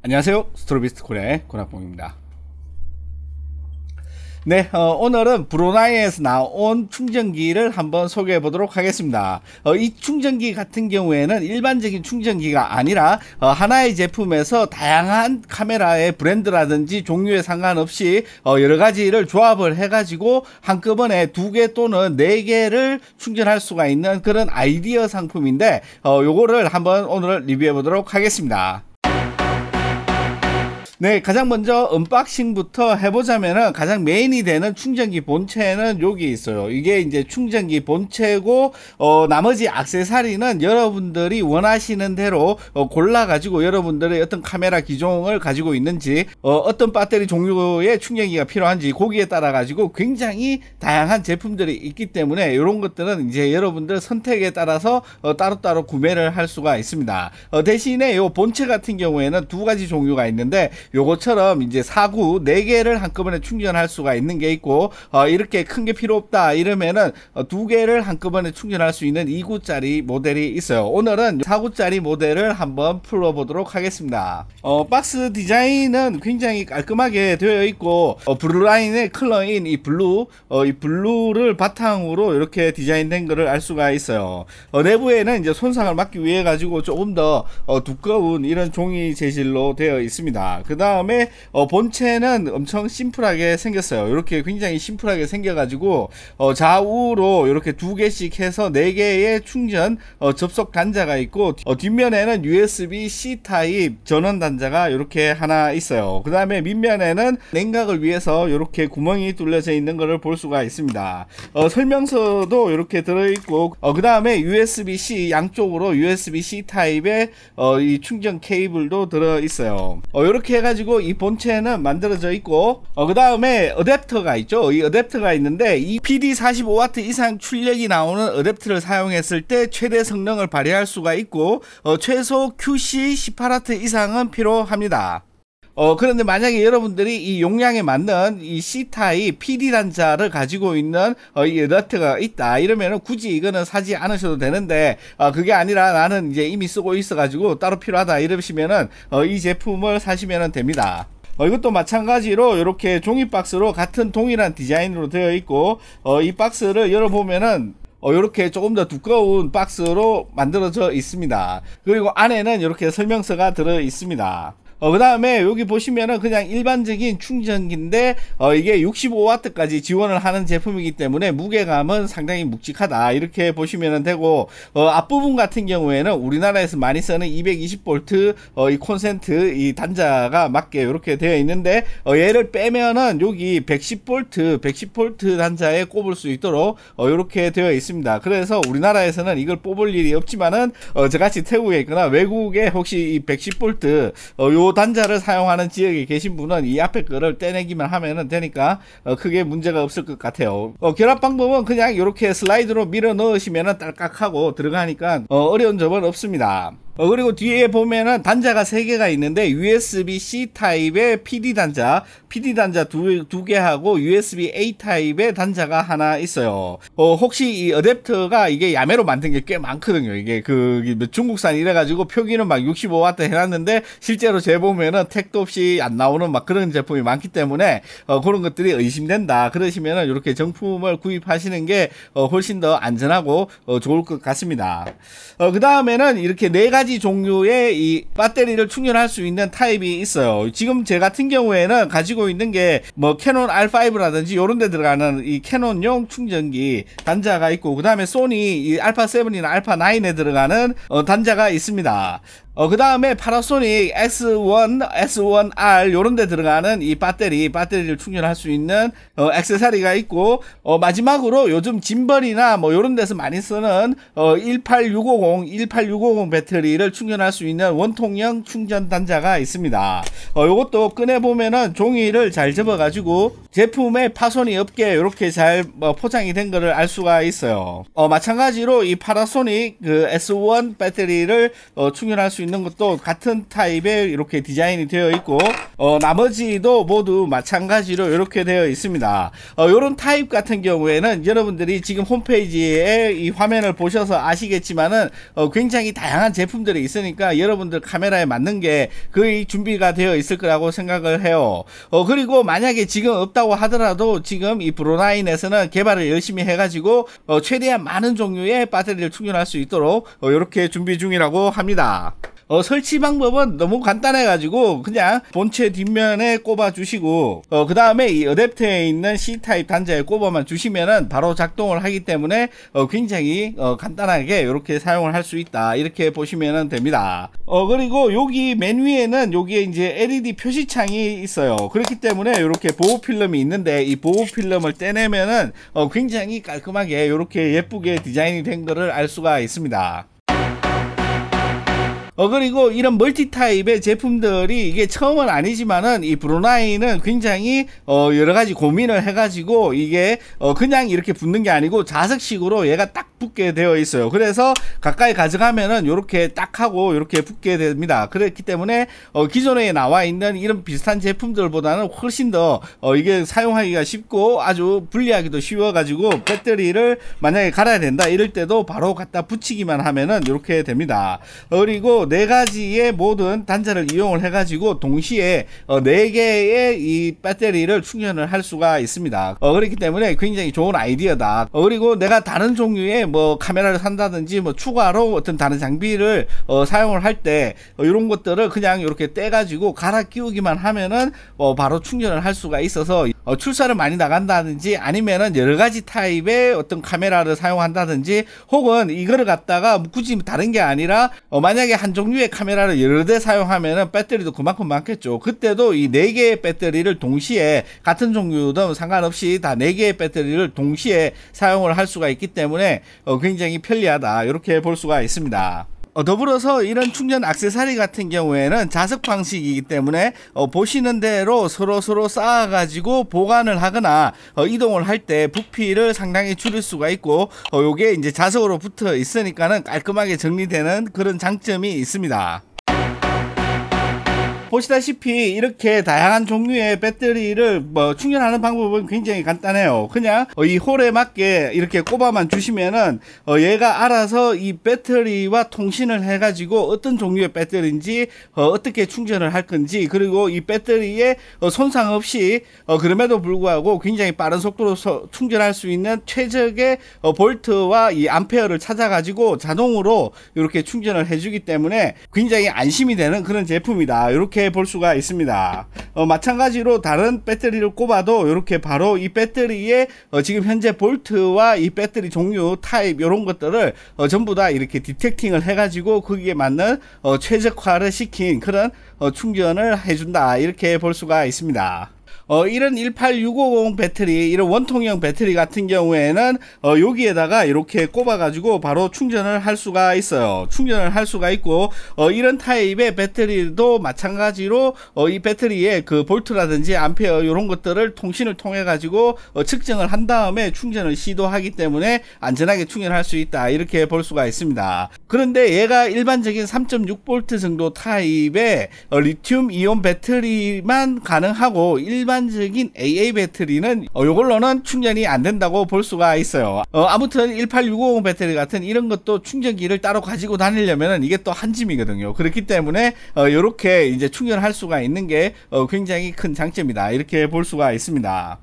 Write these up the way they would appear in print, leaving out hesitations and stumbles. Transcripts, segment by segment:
안녕하세요. 스트로비스트 코리아의 권학봉입니다. 네, 오늘은 브로나이에서 나온 충전기를 한번 소개해 보도록 하겠습니다. 이 충전기 같은 경우에는 일반적인 충전기가 아니라 하나의 제품에서 다양한 카메라의 브랜드라든지 종류에 상관없이 여러 가지를 조합을 해 가지고 한꺼번에 2개 또는 4개를 충전할 수가 있는 그런 아이디어 상품인데 요거를 한번 오늘 리뷰해 보도록 하겠습니다. 네, 가장 먼저 언박싱부터 해보자면은 가장 메인이 되는 충전기 본체는 여기 있어요. 이게 이제 충전기 본체고 나머지 액세서리는 여러분들이 원하시는 대로 골라가지고 여러분들의 어떤 카메라 기종을 가지고 있는지 어떤 배터리 종류의 충전기가 필요한지 거기에 따라 가지고 굉장히 다양한 제품들이 있기 때문에 이런 것들은 이제 여러분들 선택에 따라서 따로따로 구매를 할 수가 있습니다. 대신에 요 본체 같은 경우에는 2가지 종류가 있는데 요것처럼 이제 사구 4개를 한꺼번에 충전할 수가 있는 게 있고 이렇게 큰 게 필요 없다 이러면은 2개를 한꺼번에 충전할 수 있는 2구짜리 모델이 있어요. 오늘은 4구짜리 모델을 한번 풀어보도록 하겠습니다. 박스 디자인은 굉장히 깔끔하게 되어 있고 블루라인의 컬러인 이 블루를 바탕으로 이렇게 디자인된 것을 알 수가 있어요. 내부에는 이제 손상을 막기 위해 가지고 조금 더 두꺼운 이런 종이 재질로 되어 있습니다. 그 다음에 본체는 엄청 심플하게 생겼어요. 이렇게 굉장히 심플하게 생겨가지고 좌우로 이렇게 2개씩 해서 4개의 충전 접속 단자가 있고 뒷면에는 USB-C 타입 전원 단자가 이렇게 하나 있어요. 그 다음에 밑면에는 냉각을 위해서 이렇게 구멍이 뚫려져 있는 것을 볼 수가 있습니다. 설명서도 이렇게 들어있고 그 다음에 USB-C 양쪽으로 USB-C 타입의 이 충전 케이블도 들어있어요. 이렇게 해가지고 이 본체는 만들어져 있고 그 다음에 어댑터가 있죠. 이 어댑터가 있는데 이 PD 45W 이상 출력이 나오는 어댑터를 사용했을 때 최대 성능을 발휘할 수가 있고 최소 QC 18W 이상은 필요합니다. 그런데 만약에 여러분들이 이 용량에 맞는 이 C타입 PD 단자를 가지고 있는 이 어댑터가 있다 이러면은 굳이 이거는 사지 않으셔도 되는데 그게 아니라 나는 이제 이미 쓰고 있어 가지고 따로 필요하다 이러시면은 이 제품을 사시면 됩니다. 이것도 마찬가지로 이렇게 종이 박스로 같은 동일한 디자인으로 되어 있고 이 박스를 열어보면은 이렇게 조금 더 두꺼운 박스로 만들어져 있습니다. 그리고 안에는 이렇게 설명서가 들어 있습니다. 그 다음에 여기 보시면은 그냥 일반적인 충전기인데 이게 65W까지 지원을 하는 제품이기 때문에 무게감은 상당히 묵직하다 이렇게 보시면 되고 앞부분 같은 경우에는 우리나라에서 많이 쓰는 220V 이 콘센트 이 단자가 맞게 이렇게 되어 있는데 얘를 빼면은 여기 110V 단자에 꼽을 수 있도록 이렇게 되어 있습니다. 그래서 우리나라에서는 이걸 뽑을 일이 없지만은 저같이 태국에 있거나 외국에 혹시 이 110V 요 단자를 사용하는 지역에 계신 분은 이 앞에 거를 떼내기만 하면 되니까 크게 문제가 없을 것 같아요. 결합 방법은 그냥 이렇게 슬라이드로 밀어 넣으시면 딸깍하고 들어가니까 어려운 점은 없습니다. 그리고 뒤에 보면은 단자가 3개가 있는데 USB-C 타입의 PD 단자 2개 하고 USB-A 타입의 단자가 하나 있어요. 혹시 이 어댑터가 이게 야매로 만든 게 꽤 많거든요. 이게 중국산 이래가지고 표기는 막 65W 해놨는데 실제로 재보면은 택도 없이 안 나오는 막 그런 제품이 많기 때문에 그런 것들이 의심된다. 그러시면은 이렇게 정품을 구입하시는 게 훨씬 더 안전하고 좋을 것 같습니다. 그 다음에는 이렇게 4가지 종류의 이 배터리를 충전할 수 있는 타입이 있어요. 지금 제 같은 경우에는 가지고 있는 게 뭐 캐논 R5라든지 요런 데 들어가는 이 캐논용 충전기 단자가 있고 그 다음에 소니 이 알파7이나 알파9에 들어가는 단자가 있습니다. 그 다음에 파나소닉 S1, S1R 요런 데 들어가는 이 배터리를 충전할 수 있는 액세서리가 있고 마지막으로 요즘 짐벌이나 뭐 요런 데서 많이 쓰는 18650 배터리를 충전할 수 있는 원통형 충전 단자가 있습니다. 요것도 꺼내보면은 종이를 잘 접어가지고 제품에 파손이 없게 이렇게 잘 포장이 된 거를 알 수가 있어요. 마찬가지로 이 파나소닉 그 S1 배터리를 충전할 수 수 있는 것도 같은 타입의 이렇게 디자인이 되어 있고, 나머지도 모두 마찬가지로 이렇게 되어 있습니다. 요런 타입 같은 경우에는 여러분들이 지금 홈페이지에 이 화면을 보셔서 아시겠지만은 굉장히 다양한 제품들이 있으니까 여러분들 카메라에 맞는 게 거의 준비가 되어 있을 거라고 생각을 해요. 그리고 만약에 지금 없다고 하더라도 지금 이 브로나인에서는 개발을 열심히 해가지고 최대한 많은 종류의 배터리를 충전할 수 있도록 이렇게 준비 중이라고 합니다. 설치 방법은 너무 간단해 가지고 그냥 본체 뒷면에 꼽아 주시고 그 다음에 이 어댑터에 있는 C타입 단자에 꼽아만 주시면은 바로 작동을 하기 때문에 굉장히 간단하게 이렇게 사용을 할 수 있다, 이렇게 보시면 됩니다. 그리고 여기 맨 위에는 여기에 이제 LED 표시창이 있어요. 그렇기 때문에 이렇게 보호 필름이 있는데 이 보호 필름을 떼내면은 굉장히 깔끔하게 이렇게 예쁘게 디자인이 된 거를 알 수가 있습니다. 그리고 이런 멀티 타입의 제품들이 이게 처음은 아니지만은 이 브로나인은 굉장히 여러가지 고민을 해가지고 이게 그냥 이렇게 붙는 게 아니고 자석식으로 얘가 딱 붙게 되어 있어요. 그래서 가까이 가져가면은 이렇게 딱 하고 이렇게 붙게 됩니다. 그렇기 때문에 기존에 나와 있는 이런 비슷한 제품들보다는 훨씬 더 이게 사용하기가 쉽고 아주 분리하기도 쉬워 가지고 배터리를 만약에 갈아야 된다 이럴 때도 바로 갖다 붙이기만 하면은 이렇게 됩니다. 그리고 4가지의 모든 단자를 이용을 해가지고 동시에 4개의 이 배터리를 충전을 할 수가 있습니다. 그렇기 때문에 굉장히 좋은 아이디어다. 그리고 내가 다른 종류의 뭐 카메라를 산다든지 뭐 추가로 어떤 다른 장비를 사용을 할 때 이런 것들을 그냥 이렇게 떼가지고 갈아 끼우기만 하면은 바로 충전을 할 수가 있어서 출사를 많이 나간다든지 아니면은 여러가지 타입의 어떤 카메라를 사용한다든지 혹은 이거를 갖다가 굳이 다른 게 아니라 만약에 한 종류의 카메라를 여러 대 사용하면은 배터리도 그만큼 많겠죠. 그때도 이 4개의 배터리를 동시에 같은 종류든 상관없이 다 4개의 배터리를 동시에 사용을 할 수가 있기 때문에 굉장히 편리하다, 이렇게 볼 수가 있습니다. 더불어서 이런 충전 액세서리 같은 경우에는 자석 방식이기 때문에 보시는 대로 서로 쌓아 가지고 보관을 하거나 이동을 할 때 부피를 상당히 줄일 수가 있고 요게 이제 자석으로 붙어 있으니까는 깔끔하게 정리되는 그런 장점이 있습니다. 보시다시피 이렇게 다양한 종류의 배터리를 충전하는 방법은 굉장히 간단해요. 그냥 이 홀에 맞게 이렇게 꼽아만 주시면은 얘가 알아서 이 배터리와 통신을 해가지고 어떤 종류의 배터리인지 어떻게 충전을 할 건지, 그리고 이 배터리에 손상 없이 그럼에도 불구하고 굉장히 빠른 속도로 충전할 수 있는 최적의 볼트와 이 암페어를 찾아가지고 자동으로 이렇게 충전을 해주기 때문에 굉장히 안심이 되는 그런 제품이다, 이렇게 볼 수가 있습니다. 마찬가지로 다른 배터리를 꼽아도 이렇게 바로 이 배터리에 지금 현재 볼트와 이 배터리 종류 타입 이런 것들을 전부 다 이렇게 디텍팅을 해가지고 거기에 맞는 최적화를 시킨 그런 충전을 해준다, 이렇게 볼 수가 있습니다. 이런 18650 배터리, 이런 원통형 배터리 같은 경우에는 여기에다가 이렇게 꼽아 가지고 바로 충전을 할 수가 있어요. 충전을 할 수가 있고 이런 타입의 배터리도 마찬가지로 이 배터리의 그 볼트라든지 암페어 이런 것들을 통신을 통해 가지고 측정을 한 다음에 충전을 시도하기 때문에 안전하게 충전할 수 있다, 이렇게 볼 수가 있습니다. 그런데 얘가 일반적인 3.6V 정도 타입의 리튬 이온 배터리만 가능하고 일반적인 AA 배터리는 이걸로는 충전이 안 된다고 볼 수가 있어요. 아무튼 18650 배터리 같은 이런 것도 충전기를 따로 가지고 다니려면 이게 또 한 짐이거든요. 그렇기 때문에 이렇게 이제 충전할 수가 있는 게 굉장히 큰 장점이다, 이렇게 볼 수가 있습니다.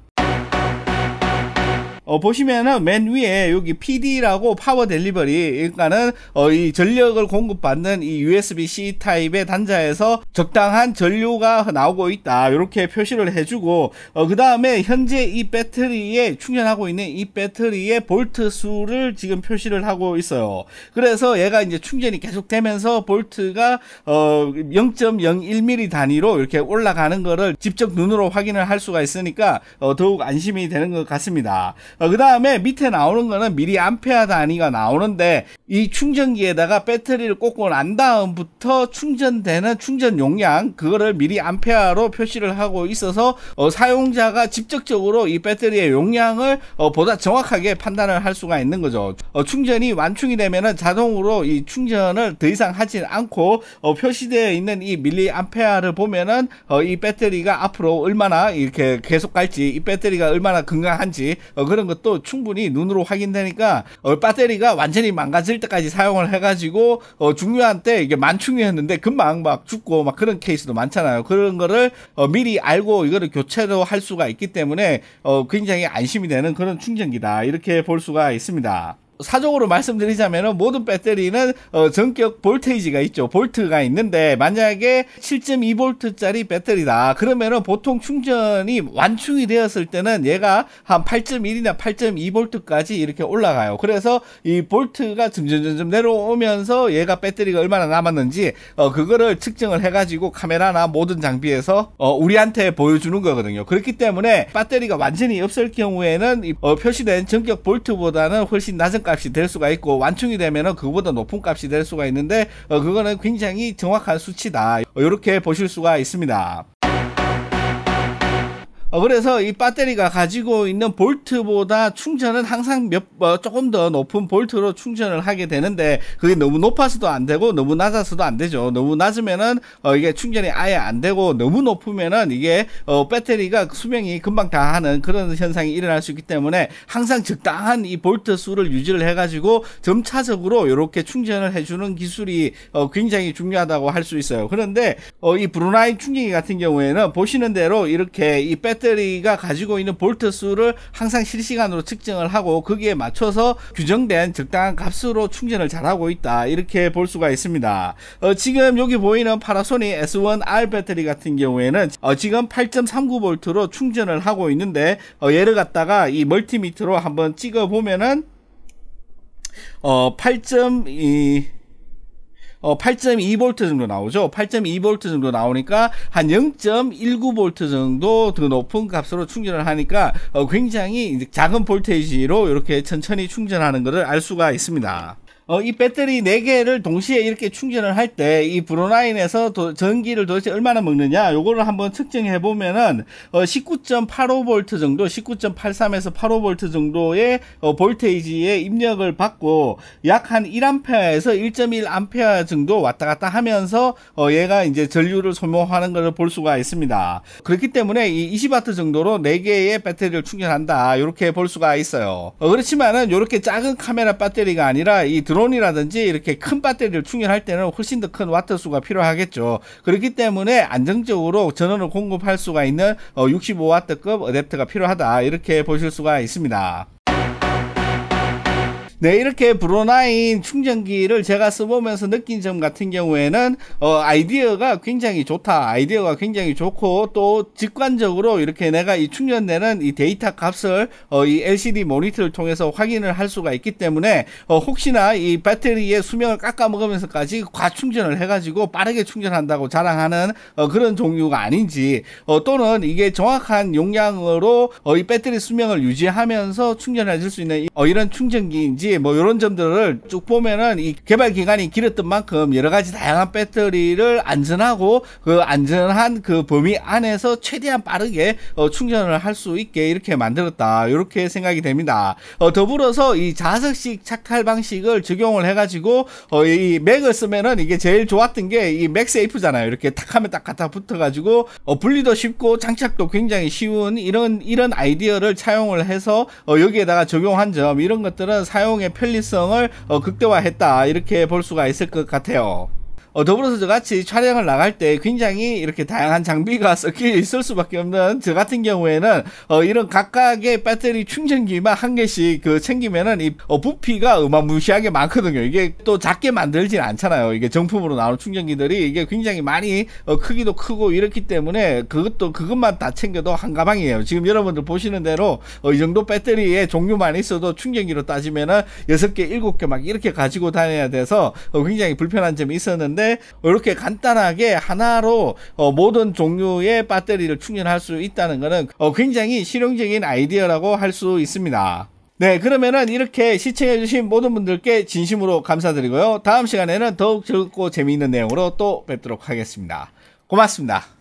보시면은 맨 위에 여기 PD라고 파워 델리버리, 그러니까는 이 전력을 공급받는 이 USB-C 타입의 단자에서 적당한 전류가 나오고 있다, 이렇게 표시를 해주고 그 다음에 현재 이 배터리에 충전하고 있는 이 배터리의 볼트 수를 지금 표시를 하고 있어요. 그래서 얘가 이제 충전이 계속 되면서 볼트가 0.01mm 단위로 이렇게 올라가는 거를 직접 눈으로 확인을 할 수가 있으니까 더욱 안심이 되는 것 같습니다. 그 다음에 밑에 나오는 거는 미리암페어 단위가 나오는데 이 충전기에다가 배터리를 꽂고 난 다음부터 충전되는 충전 용량 그거를 미리암페어로 표시를 하고 있어서 사용자가 직접적으로 이 배터리의 용량을 보다 정확하게 판단을 할 수가 있는 거죠. 충전이 완충이 되면은 자동으로 이 충전을 더 이상 하지 않고 표시되어 있는 이 밀리암페어를 보면은 이 배터리가 앞으로 얼마나 이렇게 계속 갈지, 이 배터리가 얼마나 건강한지 그런 것도 충분히 눈으로 확인되니까 배터리가 완전히 망가질 때까지 사용을 해가지고 중요한 때 이게 만충이었는데 금방 막 죽고 막 그런 케이스도 많잖아요. 그런 거를 미리 알고 이거를 교체도 할 수가 있기 때문에 굉장히 안심이 되는 그런 충전기다, 이렇게 볼 수가 있습니다. 사적으로 말씀드리자면 모든 배터리는 전격 볼테이지가 있죠. 볼트가 있는데 만약에 7.2V 짜리 배터리다 그러면은 보통 충전이 완충이 되었을 때는 얘가 한 8.1이나 8.2V 까지 이렇게 올라가요. 그래서 이 볼트가 점점 내려오면서 얘가 배터리가 얼마나 남았는지 그거를 측정을 해가지고 카메라나 모든 장비에서 우리한테 보여주는 거거든요. 그렇기 때문에 배터리가 완전히 없을 경우에는 표시된 전격 볼트보다는 훨씬 낮은 값이 될 수가 있고, 완충이 되면은 그거보다 높은 값이 될 수가 있는데 그거는 굉장히 정확한 수치다, 이렇게 보실 수가 있습니다. 그래서 이 배터리가 가지고 있는 볼트보다 충전은 항상 조금 더 높은 볼트로 충전을 하게 되는데 그게 너무 높아서도 안 되고 너무 낮아서도 안 되죠. 너무 낮으면은 이게 충전이 아예 안 되고 너무 높으면은 이게 배터리가 수명이 금방 다하는 그런 현상이 일어날 수 있기 때문에 항상 적당한 이 볼트 수를 유지를 해가지고 점차적으로 이렇게 충전을 해주는 기술이 굉장히 중요하다고 할 수 있어요. 그런데 이 브루나이 충전기 같은 경우에는 보시는 대로 이렇게 이 배터리가 가지고 있는 볼트 수를 항상 실시간으로 측정을 하고 거기에 맞춰서 규정된 적당한 값으로 충전을 잘하고 있다, 이렇게 볼 수가 있습니다. 지금 여기 보이는 파나소닉 S1R 배터리 같은 경우에는 지금 8.39V로 충전을 하고 있는데 얘를 갖다가 이 멀티미터로 한번 찍어 보면은 8.2V 정도 나오죠. 8.2V 정도 나오니까 한 0.19V 정도 더 높은 값으로 충전을 하니까 굉장히 작은 볼테이지로 이렇게 천천히 충전하는 것을 알 수가 있습니다. 이 배터리 4개를 동시에 이렇게 충전을 할 때 이 브로나인에서 전기를 도대체 얼마나 먹느냐, 요거를 한번 측정해 보면은 19.85V 정도, 19.83에서 85V 정도의 볼테이지의 입력을 받고 약 한 1A에서 1.1A 정도 왔다 갔다 하면서 얘가 이제 전류를 소모하는 것을 볼 수가 있습니다. 그렇기 때문에 이 20W 정도로 4개의 배터리를 충전한다, 이렇게 볼 수가 있어요. 그렇지만은 이렇게 작은 카메라 배터리가 아니라 이 드론이라든지 이렇게 큰 배터리를 충전할 때는 훨씬 더 큰 와트 수가 필요하겠죠. 그렇기 때문에 안정적으로 전원을 공급할 수가 있는 65W급 어댑터가 필요하다, 이렇게 보실 수가 있습니다. 네, 이렇게 브로나인 충전기를 제가 써보면서 느낀 점 같은 경우에는 아이디어가 굉장히 좋다, 아이디어가 굉장히 좋고 또 직관적으로 이렇게 내가 이 충전되는 이 데이터 값을 이 LCD 모니터를 통해서 확인을 할 수가 있기 때문에 혹시나 이 배터리의 수명을 깎아 먹으면서까지 과충전을 해가지고 빠르게 충전한다고 자랑하는 그런 종류가 아닌지, 또는 이게 정확한 용량으로 이 배터리 수명을 유지하면서 충전해 줄 수 있는 이런 충전기인지, 뭐 이런 점들을 쭉 보면은 이 개발 기간이 길었던 만큼 여러 가지 다양한 배터리를 안전하고 그 안전한 그 범위 안에서 최대한 빠르게 충전을 할 수 있게 이렇게 만들었다, 이렇게 생각이 됩니다. 더불어서 이 자석식 착탈 방식을 적용을 해가지고 이 맥을 쓰면은 이게 제일 좋았던 게 이 맥세이프잖아요. 이렇게 탁 하면 딱 갖다 붙어가지고 분리도 쉽고 장착도 굉장히 쉬운 이런 아이디어를 차용을 해서 여기에다가 적용한 점, 이런 것들은 사용 의 편리성을 극대화했다, 이렇게 볼 수가 있을 것 같아요. 더불어서 저같이 촬영을 나갈 때 굉장히 이렇게 다양한 장비가 섞여 있을 수밖에 없는 저 같은 경우에는 이런 각각의 배터리 충전기만 한 개씩 챙기면은 이 부피가 어마무시하게 많거든요. 이게 또 작게 만들진 않잖아요. 이게 정품으로 나오는 충전기들이 이게 굉장히 많이 크기도 크고 이렇기 때문에 그것만 다 챙겨도 한 가방이에요. 지금 여러분들 보시는 대로 이 정도 배터리의 종류만 있어도 충전기로 따지면은 6개 7개 막 이렇게 가지고 다녀야 돼서 굉장히 불편한 점이 있었는데, 없는데 이렇게 간단하게 하나로 모든 종류의 배터리를 충전할 수 있다는 것은 굉장히 실용적인 아이디어라고 할 수 있습니다. 네, 그러면은 이렇게 시청해주신 모든 분들께 진심으로 감사드리고요. 다음 시간에는 더욱 즐겁고 재미있는 내용으로 또 뵙도록 하겠습니다. 고맙습니다.